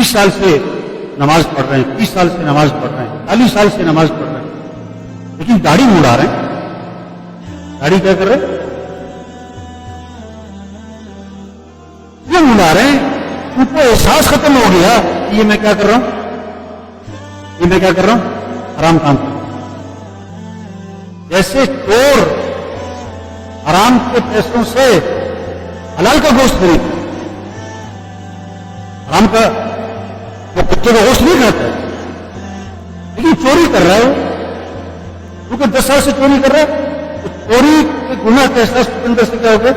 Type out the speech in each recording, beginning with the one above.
20 سال سے نماز پڑھ رہے ہیں، 30 سال سے نماز پڑھ رہے ہیں، 40 سال سے نماز پڑھ رہے ہیں، لیکن داڑھی مڑا رہے ہیں. داڑھی کیا کر رہے ہیں؟ یہ مڑا رہے ہیں. ان کو احساس ختم ہو گیا کہ یہ میں کیا کر رہا ہوں، یہ میں کیا کر رہا ہوں، حرام کام کر رہا ہوں. جیسے چور حرام کے پیسوں سے حلال کا گوشت خرید، حرام کا وہ کتے کا گوشت نہیں کھاتا ہے، لیکن چوری کر رہا ہے. کیونکہ 10 سال سے چوری کر رہا ہے، تو چوری کے گناہ کا احساس کے اندر سے کیا ہو گیا.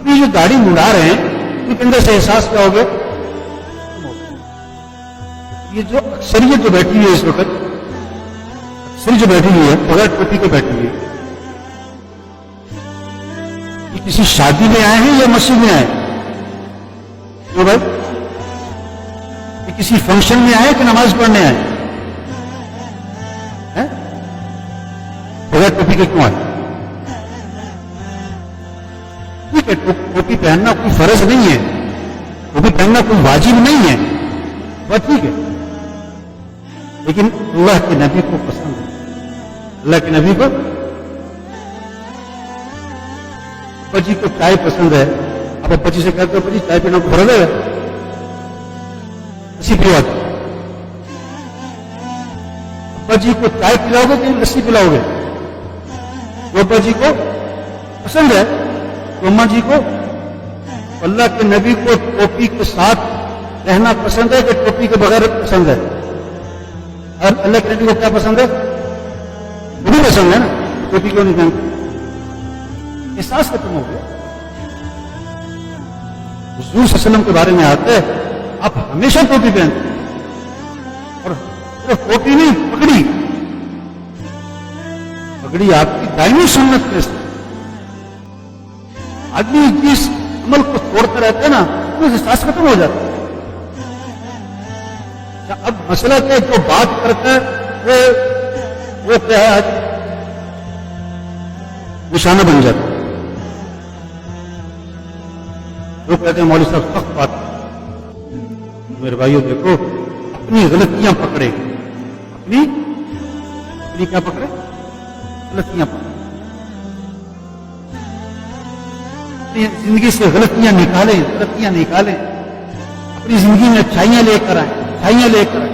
ابھی جو داڑھی مڑا رہے ہیں ان کے اندر سے احساس کیا ہو گیا. یہ جو اکثریت جو بیٹھی ہوئی ہے اس وقت، اکثر جو بیٹھی ہوئی ہے بغیر ٹوپی کے بیٹھی ہوئی ہے، یہ کسی شادی میں آئے ہیں یا مسجد میں آئے ہیں؟ کیوں بھائی؟ یہ کسی فنکشن میں آئے کہ نماز پڑھنے آئے؟ بغیر ٹوپی کے کیوں آئے؟ ٹھیک ہے، ٹوپی پہننا کوئی فرض نہیں ہے، ٹوپی پہننا کوئی واجب نہیں ہے، بات ٹھیک ہے، لیکن اللہ کے نبی کو پسند ہے. اللہ کے نبی کو، ابا جی کو چائے پسند ہے، اب ابا جی سے کہتے ہو ابا جی چائے پینا کو فرض ہے، لسی پلاؤ گے؟ ابا جی کو چائے پلاؤ گے کہ لسی پلاؤ گے؟ تو ابا جی کو پسند ہے، تو اما جی کو. اللہ کے نبی کو ٹوپی کے ساتھ رہنا پسند ہے کہ ٹوپی کے بغیر پسند ہے؟ اور اللہ کے نبی کو کیا پسند ہے؟ وہ بھی پسند ہے نا، ٹوپی کیوں نہیں پہنتے؟ احساس ختم ہو گیا. حضور صلی اللہ علیہ وسلم کے بارے میں آتا ہے آپ ہمیشہ ٹوپی پہنتے ہیں، اور صرف ٹوپی نہیں، پگڑی. پگڑی آپ کی دائمی سنت میں سے. آدمی جس عمل کو چھوڑتا رہتا ہے نا اس احساس ختم ہو جاتا ہے. اب مسئلہ کیا ہے، جو بات کرتا ہے وہ کیا ہے، آج نشانہ بن جاتا ہے. لوگ کہتے ہیں مولوی صاحب سخت بات. میرے بھائیوں دیکھو، اپنی غلطیاں پکڑے، اپنی کیا پکڑے، غلطیاں پکڑے. اپنی زندگی سے غلطیاں نکالیں، اپنی زندگی میں اچھائیاں لے کر آئیں، اچھائیاں لے کر آئیں.